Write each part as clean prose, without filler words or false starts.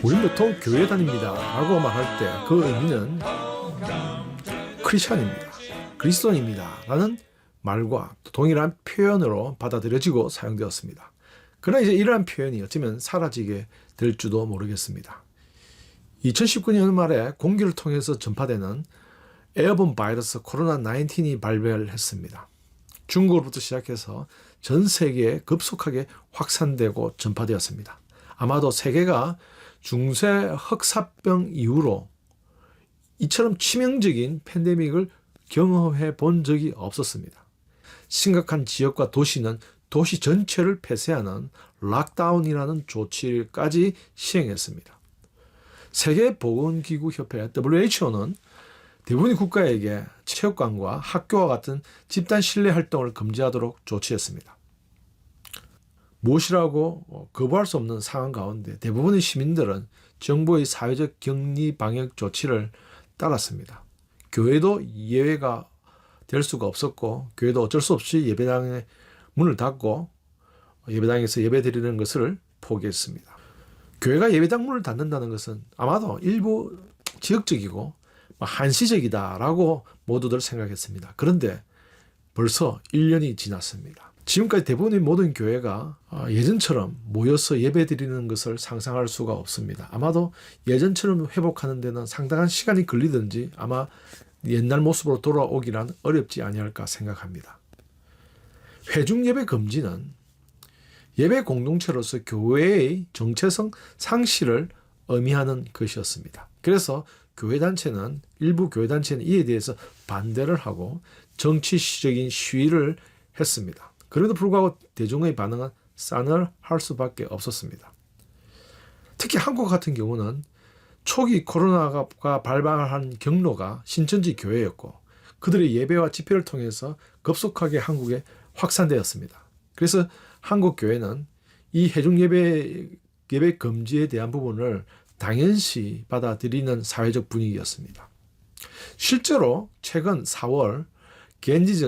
우린 보통 교회 다닙니다 라고 말할 때 그 의미는 크리스천입니다, 그리스도인입니다 라는 말과 동일한 표현으로 받아들여지고 사용되었습니다. 그러나 이제 이러한 표현이 어쩌면 사라지게 될 줄도 모르겠습니다. 2019년 말에 공기를 통해서 전파되는 에어본 바이러스 코로나19이 발병을 했습니다. 중국으로부터 시작해서 전 세계에 급속하게 확산되고 전파되었습니다. 아마도 세계가 중세 흑사병 이후로 이처럼 치명적인 팬데믹을 경험해 본 적이 없었습니다. 심각한 지역과 도시는 도시 전체를 폐쇄하는 락다운이라는 조치까지 시행했습니다. 세계보건기구협회 WHO는 대부분의 국가에게 체육관과 학교와 같은 집단 실내 활동을 금지하도록 조치했습니다. 무엇이라고 거부할 수 없는 상황 가운데 대부분의 시민들은 정부의 사회적 격리 방역 조치를 따랐습니다. 교회도 예외가 될 수가 없었고, 교회도 어쩔 수 없이 예배당의 문을 닫고 예배당에서 예배드리는 것을 포기했습니다. 교회가 예배당 문을 닫는다는 것은 아마도 일부 지역적이고 한시적이다라고 모두들 생각했습니다. 그런데 벌써 1년이 지났습니다. 지금까지 대부분의 모든 교회가 예전처럼 모여서 예배드리는 것을 상상할 수가 없습니다. 아마도 예전처럼 회복하는 데는 상당한 시간이 걸리든지 아마 옛날 모습으로 돌아오기란 어렵지 아니할까 생각합니다. 회중예배 금지는 예배 공동체로서 교회의 정체성 상실을 의미하는 것이었습니다. 그래서 일부 교회단체는 이에 대해서 반대를 하고 정치적인 시위를 했습니다. 그래도 불구하고 대중의 반응은 싸늘할 수밖에 없었습니다. 특히 한국 같은 경우는 초기 코로나가 발발한 경로가 신천지 교회였고 그들의 예배와 집회를 통해서 급속하게 한국에 확산되었습니다. 그래서 한국 교회는 이 회중 예배 금지에 대한 부분을 당연시 받아들이는 사회적 분위기였습니다. 실제로 최근 4월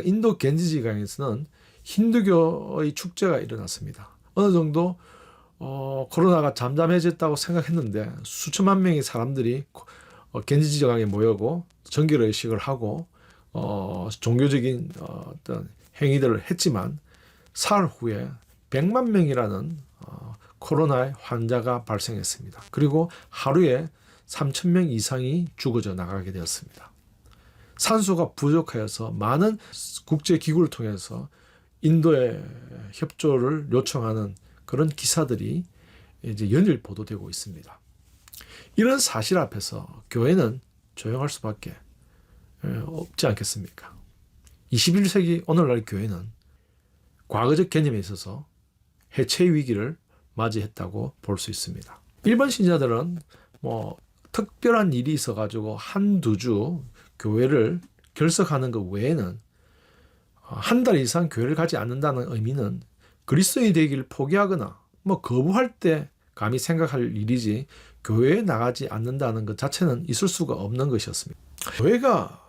인도 겐지지강에서는 힌두교의 축제가 일어났습니다. 어느 정도 코로나가 잠잠해졌다고 생각했는데 수천만 명의 사람들이 겐지지강에 모여고 정결의식을 하고 종교적인 어떤 행위들을 했지만 사흘 후에 100만 명이라는 코로나의 환자가 발생했습니다. 그리고 하루에 3,000명 이상이 죽어져 나가게 되었습니다. 산소가 부족하여서 많은 국제기구를 통해서 인도의 협조를 요청하는 그런 기사들이 이제 연일 보도되고 있습니다. 이런 사실 앞에서 교회는 조용할 수밖에 없지 않겠습니까? 21세기 오늘날 교회는 과거적 개념에 있어서 해체 위기를 맞이했다고 볼 수 있습니다. 일반 신자들은 특별한 일이 있어가지고 한두 주 교회를 결석하는 것 외에는 한 달 이상 교회를 가지 않는다는 의미는 그리스도인이 되기를 포기하거나 거부할 때 감히 생각할 일이지 교회에 나가지 않는다는 것 자체는 있을 수가 없는 것이었습니다. 교회가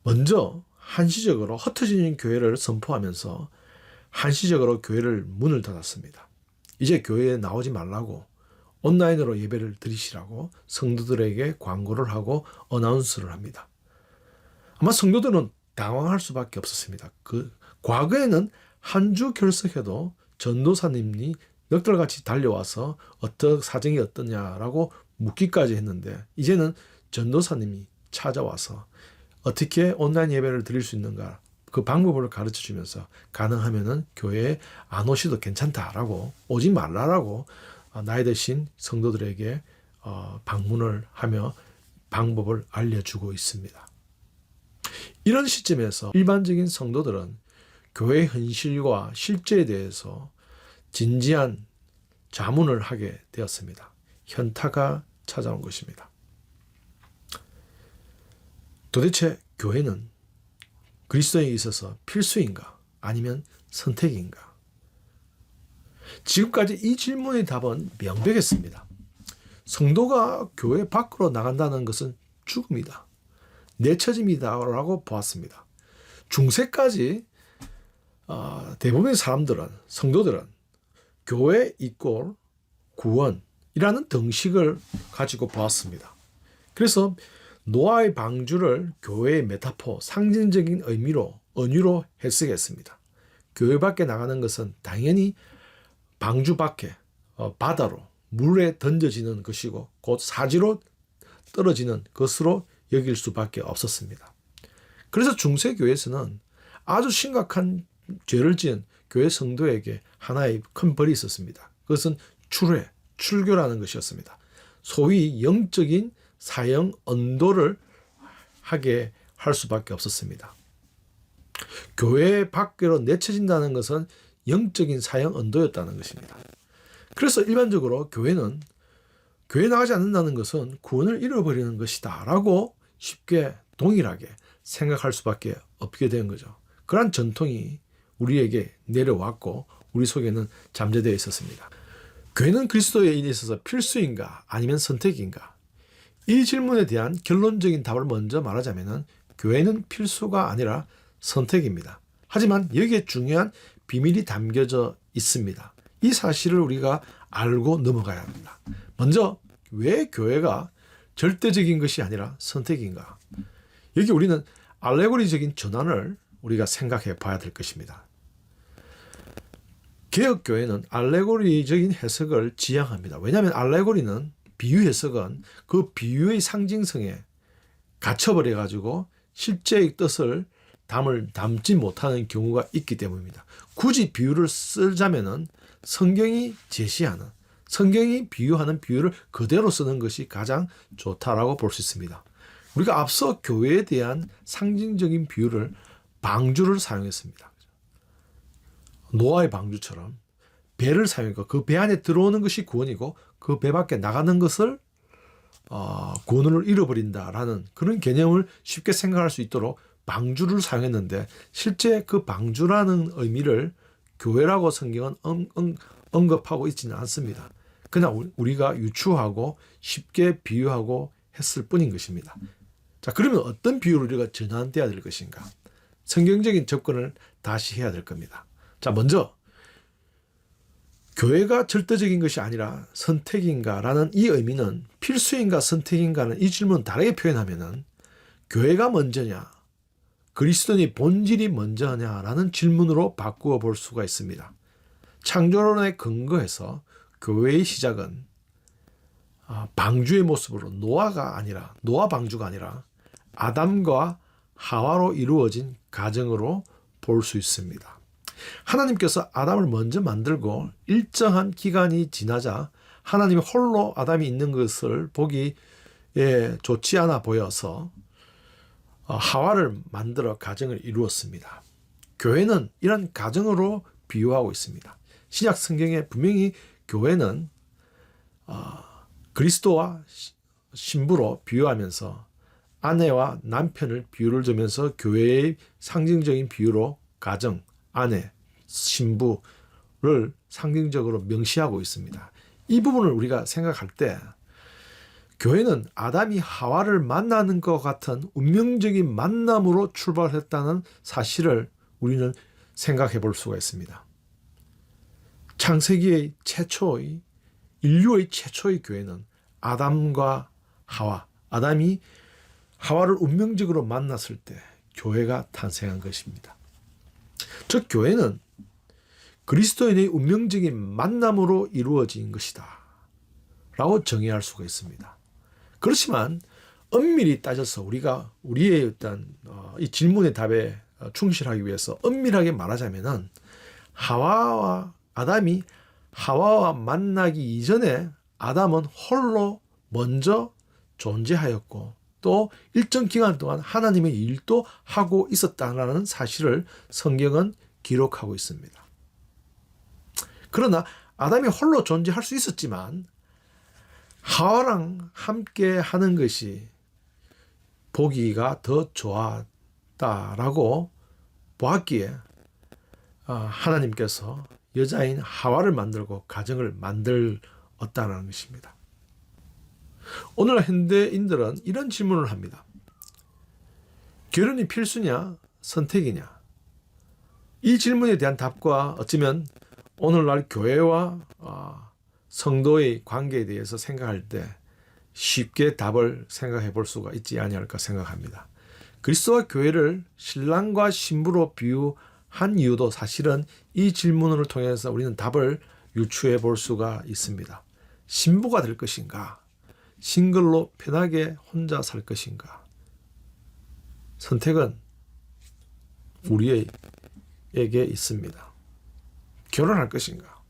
먼저 한시적으로 흩어지는 교회를 선포하면서 한시적으로 교회를 문을 닫았습니다. 이제 교회에 나오지 말라고 온라인으로 예배를 드리시라고 성도들에게 광고를 하고 어나운스를 합니다. 아마 성도들은 당황할 수밖에 없었습니다. 과거에는 한 주 결석해도 전도사님이 넉달같이 달려와서 사정이 어떠냐라고 묻기까지 했는데 이제는 전도사님이 찾아와서 어떻게 온라인 예배를 드릴 수 있는가 그 방법을 가르쳐 주면서 가능하면은 교회에 안 오셔도 괜찮다라고 오지 말라라고 나이 드신 성도들에게 방문을 하며 방법을 알려주고 있습니다. 이런 시점에서 일반적인 성도들은 교회의 현실과 실제에 대해서 진지한 자문을 하게 되었습니다. 현타가 찾아온 것입니다. 도대체 교회는 그리스도인에 있어서 필수인가 아니면 선택인가? 지금까지 이 질문의 답은 명백했습니다. 성도가 교회 밖으로 나간다는 것은 죽음이다. 내처짐이다라고 보았습니다. 중세까지 대부분의 사람들은 성도들은 교회 이꼴 구원 이라는 등식을 가지고 보았습니다. 그래서 노아의 방주를 교회의 메타포, 상징적인 의미로 은유로 해석했습니다. 교회 밖에 나가는 것은 당연히 방주 밖에 바다로 물에 던져지는 것이고 곧 사지로 떨어지는 것으로 여길 수밖에 없었습니다. 그래서 중세교회에서는 아주 심각한 죄를 지은 교회 성도에게 하나의 큰 벌이 있었습니다. 그것은 출교라는 것이었습니다. 소위 영적인 사형 언도를 하게 할 수밖에 없었습니다. 교회 밖으로 내쳐진다는 것은 영적인 사형 언도였다는 것입니다. 그래서 일반적으로 교회 나가지 않는다는 것은 구원을 잃어버리는 것이다 라고 쉽게 동일하게 생각할 수밖에 없게 된 거죠. 그러한 전통이 우리에게 내려왔고 우리 속에는 잠재되어 있었습니다. 교회는 그리스도에 있어서 필수인가 아니면 선택인가? 이 질문에 대한 결론적인 답을 먼저 말하자면 교회는 필수가 아니라 선택입니다. 하지만 여기에 중요한 비밀이 담겨져 있습니다. 이 사실을 우리가 알고 넘어가야 합니다. 먼저 왜 교회가 절대적인 것이 아니라 선택인가? 여기 우리는 알레고리적인 전환을 우리가 생각해 봐야 될 것입니다. 개혁교회는 알레고리적인 해석을 지향합니다. 왜냐하면 알레고리는 비유 해석은 그 비유의 상징성에 갇혀버려 가지고 실제의 뜻을 담지 못하는 경우가 있기 때문입니다. 굳이 비유를 쓰자면은 성경이 제시하는, 성경이 비유하는 비유를 그대로 쓰는 것이 가장 좋다라고 볼 수 있습니다. 우리가 앞서 교회에 대한 상징적인 비유를 방주를 사용했습니다. 노아의 방주처럼 배를 사용했고 그 배 안에 들어오는 것이 구원이고 그 배 밖에 나가는 것을 구원을 잃어버린다라는 그런 개념을 쉽게 생각할 수 있도록 방주를 사용했는데 실제 그 방주라는 의미를 교회라고 성경은 언급하고 있지는 않습니다. 그냥 우리가 유추하고 쉽게 비유하고 했을 뿐인 것입니다. 자, 그러면 어떤 비유로 우리가 전환돼야 될 것인가? 성경적인 접근을 다시 해야 될 겁니다. 자, 먼저 교회가 절대적인 것이 아니라 선택인가라는 이 의미는 필수인가 선택인가는 이 질문을 다르게 표현하면은 교회가 먼저냐 그리스도인의 본질이 먼저냐라는 질문으로 바꾸어 볼 수가 있습니다. 창조론에 근거해서 교회의 시작은 방주의 모습으로 노아 방주가 아니라 아담과 하와로 이루어진 가정으로 볼 수 있습니다. 하나님께서 아담을 먼저 만들고 일정한 기간이 지나자 하나님이 홀로 아담이 있는 것을 보기에 좋지 않아 보여서 하와를 만들어 가정을 이루었습니다. 교회는 이런 가정으로 비유하고 있습니다. 신약 성경에 분명히 교회는 그리스도와 신부로 비유하면서 아내와 남편을 비유를 두면서 교회의 상징적인 비유로 가정, 아내, 신부를 상징적으로 명시하고 있습니다. 이 부분을 우리가 생각할 때 교회는 아담이 하와를 만나는 것 같은 운명적인 만남으로 출발했다는 사실을 우리는 생각해 볼 수가 있습니다. 창세기의 인류의 최초의 교회는 아담과 하와, 아담이 하와를 운명적으로 만났을 때 교회가 탄생한 것입니다. 즉 교회는 그리스도인의 운명적인 만남으로 이루어진 것이다 라고 정의할 수가 있습니다. 그렇지만 엄밀히 따져서 우리가 우리의 어떤 이 질문의 답에 충실하기 위해서 엄밀하게 말하자면은 아담이 하와와 만나기 이전에 아담은 홀로 먼저 존재하였고 또 일정 기간 동안 하나님의 일도 하고 있었다는 사실을 성경은 기록하고 있습니다. 그러나 아담이 홀로 존재할 수 있었지만 하와랑 함께 하는 것이 보기가 더 좋았다라고 보았기에 하나님께서 여자인 하와를 만들고 가정을 만들었다는 것입니다. 오늘 현대인들은 이런 질문을 합니다. 결혼이 필수냐 선택이냐? 이 질문에 대한 답과 어쩌면 오늘날 교회와 성도의 관계에 대해서 생각할 때 쉽게 답을 생각해 볼 수가 있지 아니할까 생각합니다. 그리스도와 교회를 신랑과 신부로 비유한 이유도 사실은 이 질문을 통해서 우리는 답을 유추해 볼 수가 있습니다. 신부가 될 것인가? 싱글로 편하게 혼자 살 것인가? 선택은 우리에게 있습니다. 결혼할 것인가?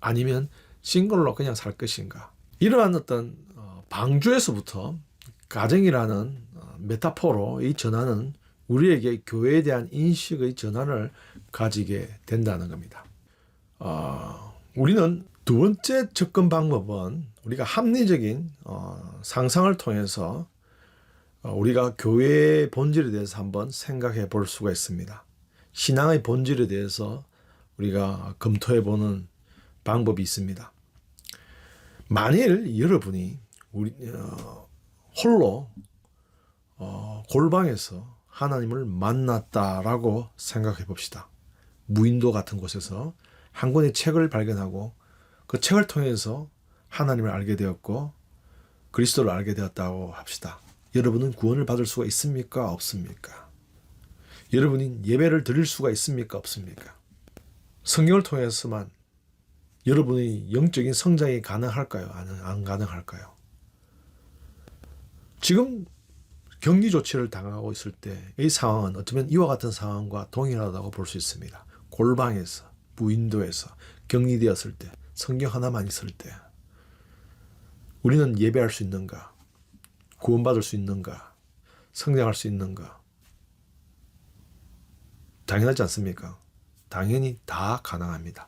아니면 싱글로 그냥 살 것인가? 이러한 어떤 방주에서부터 가정이라는 메타포로 이 전환은 우리에게 교회에 대한 인식의 전환을 가지게 된다는 겁니다. 우리는 두 번째 접근 방법은 우리가 합리적인 상상을 통해서 우리가 교회의 본질에 대해서 한번 생각해 볼 수가 있습니다. 신앙의 본질에 대해서 우리가 검토해 보는 방법이 있습니다. 만일 여러분이 홀로 골방에서 하나님을 만났다라고 생각해 봅시다. 무인도 같은 곳에서 한 권의 책을 발견하고 그 책을 통해서 하나님을 알게 되었고 그리스도를 알게 되었다고 합시다. 여러분은 구원을 받을 수가 있습니까? 없습니까? 여러분이 예배를 드릴 수가 있습니까? 없습니까? 성경을 통해서만 여러분의 영적인 성장이 가능할까요? 안 가능할까요? 지금 격리 조치를 당하고 있을 때의 상황은 어쩌면 이와 같은 상황과 동일하다고 볼 수 있습니다. 골방에서, 무인도에서 격리되었을 때, 성경 하나만 있을 때 우리는 예배할 수 있는가? 구원받을 수 있는가? 성장할 수 있는가? 당연하지 않습니까? 당연히 다 가능합니다.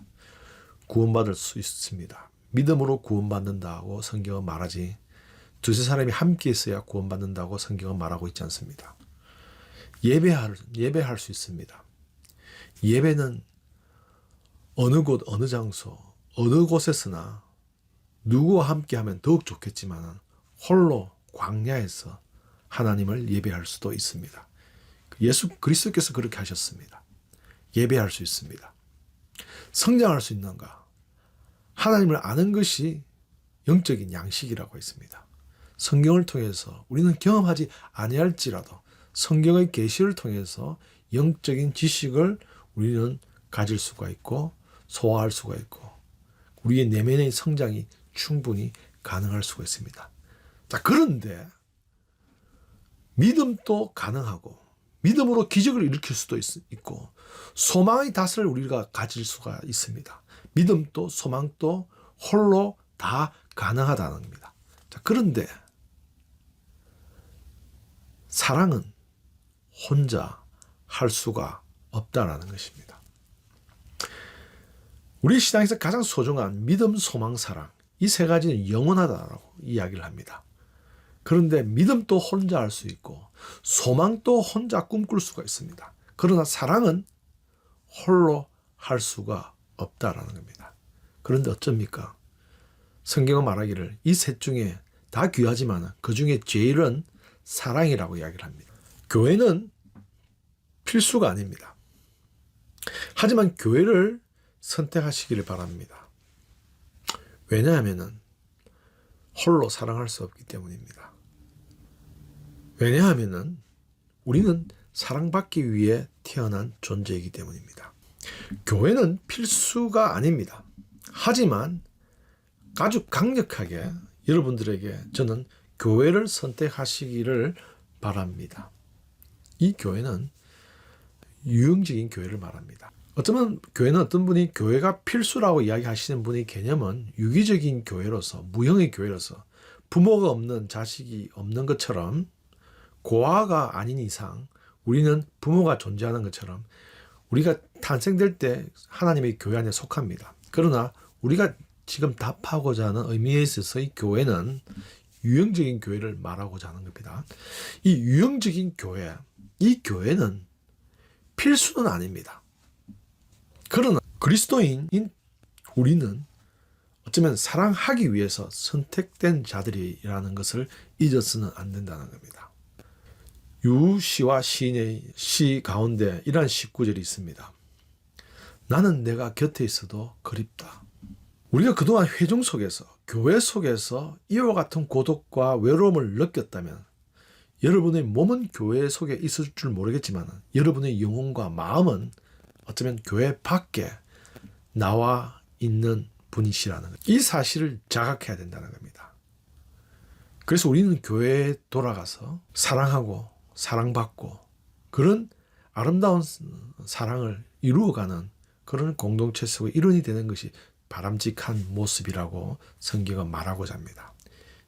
구원받을 수 있습니다. 믿음으로 구원받는다고 성경은 말하지 두세 사람이 함께 있어야 구원받는다고 성경은 말하고 있지 않습니다. 예배할 수 있습니다. 예배는 어느 곳, 어느 장소, 어느 곳에서나 누구와 함께 하면 더욱 좋겠지만 홀로 광야에서 하나님을 예배할 수도 있습니다. 예수 그리스도께서 그렇게 하셨습니다. 예배할 수 있습니다. 성장할 수 있는가? 하나님을 아는 것이 영적인 양식이라고 했습니다. 성경을 통해서 우리는 경험하지 아니할지라도 성경의 계시를 통해서 영적인 지식을 우리는 가질 수가 있고 소화할 수가 있고 우리의 내면의 성장이 충분히 가능할 수가 있습니다. 자, 그런데 믿음도 가능하고 믿음으로 기적을 일으킬 수도 있고 소망의 닷을 우리가 가질 수가 있습니다. 믿음도 소망도 홀로 다 가능하다는 겁니다. 자, 그런데 사랑은 혼자 할 수가 없다라는 것입니다. 우리 신앙에서 가장 소중한 믿음, 소망, 사랑 이 세 가지는 영원하다라고 이야기를 합니다. 그런데 믿음도 혼자 할 수 있고 소망도 혼자 꿈꿀 수가 있습니다. 그러나 사랑은 홀로 할 수가 없다라는 겁니다. 그런데 어쩝니까? 성경은 말하기를 이 셋 중에 다 귀하지만 그 중에 제일은 사랑이라고 이야기를 합니다. 교회는 필수가 아닙니다. 하지만 교회를 선택하시기를 바랍니다. 왜냐하면 홀로 사랑할 수 없기 때문입니다. 왜냐하면 우리는 사랑받기 위해 태어난 존재이기 때문입니다. 교회는 필수가 아닙니다. 하지만 아주 강력하게 여러분들에게 저는 교회를 선택하시기를 바랍니다. 이 교회는 유형적인 교회를 말합니다. 어쩌면 교회는 어떤 분이 교회가 필수라고 이야기하시는 분의 개념은 유기적인 교회로서 무형의 교회로서 부모가 없는 자식이 없는 것처럼 고아가 아닌 이상 우리는 부모가 존재하는 것처럼 우리가 탄생될 때 하나님의 교회 안에 속합니다. 그러나 우리가 지금 답하고자 하는 의미에 있어서 이 교회는 유형적인 교회를 말하고자 하는 겁니다. 이 유형적인 교회, 이 교회는 필수는 아닙니다. 그러나 그리스도인인 우리는 어쩌면 사랑하기 위해서 선택된 자들이라는 것을 잊어서는 안 된다는 겁니다. 유시와 시인의 시 가운데 이러한 19절이 있습니다. 나는 내가 곁에 있어도 그립다. 우리가 그동안 회중 속에서, 교회 속에서 이와 같은 고독과 외로움을 느꼈다면 여러분의 몸은 교회 속에 있을 줄 모르겠지만 여러분의 영혼과 마음은 어쩌면 교회 밖에 나와 있는 분이시라는 것. 이 사실을 자각해야 된다는 겁니다. 그래서 우리는 교회에 돌아가서 사랑하고 사랑받고 그런 아름다운 사랑을 이루어가는 그런 공동체 속의 일원이 되는 것이 바람직한 모습이라고 성경은 말하고자 합니다.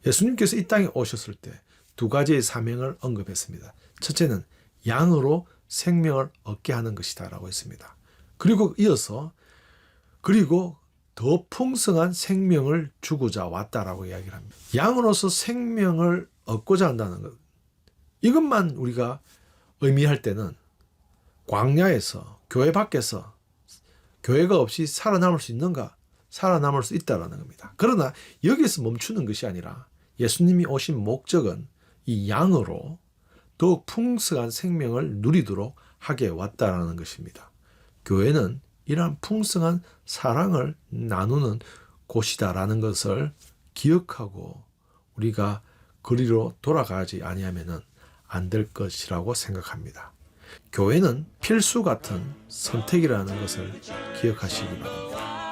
예수님께서 이 땅에 오셨을 때 두 가지의 사명을 언급했습니다. 첫째는 양으로 생명을 얻게 하는 것이다 라고 했습니다. 그리고 이어서 그리고 더 풍성한 생명을 주고자 왔다라고 이야기를 합니다. 양으로서 생명을 얻고자 한다는 것. 이것만 우리가 의미할 때는 광야에서 교회 밖에서 교회가 없이 살아남을 수 있는가? 살아남을 수 있다라는 겁니다. 그러나 여기서 멈추는 것이 아니라 예수님이 오신 목적은 이 양으로 더욱 풍성한 생명을 누리도록 하게 왔다라는 것입니다. 교회는 이러한 풍성한 사랑을 나누는 곳이다라는 것을 기억하고 우리가 그리로 돌아가지 아니하면은 안 될 것이라고 생각합니다. 교회는 필수 같은 선택이라는 것을 기억하시기 바랍니다.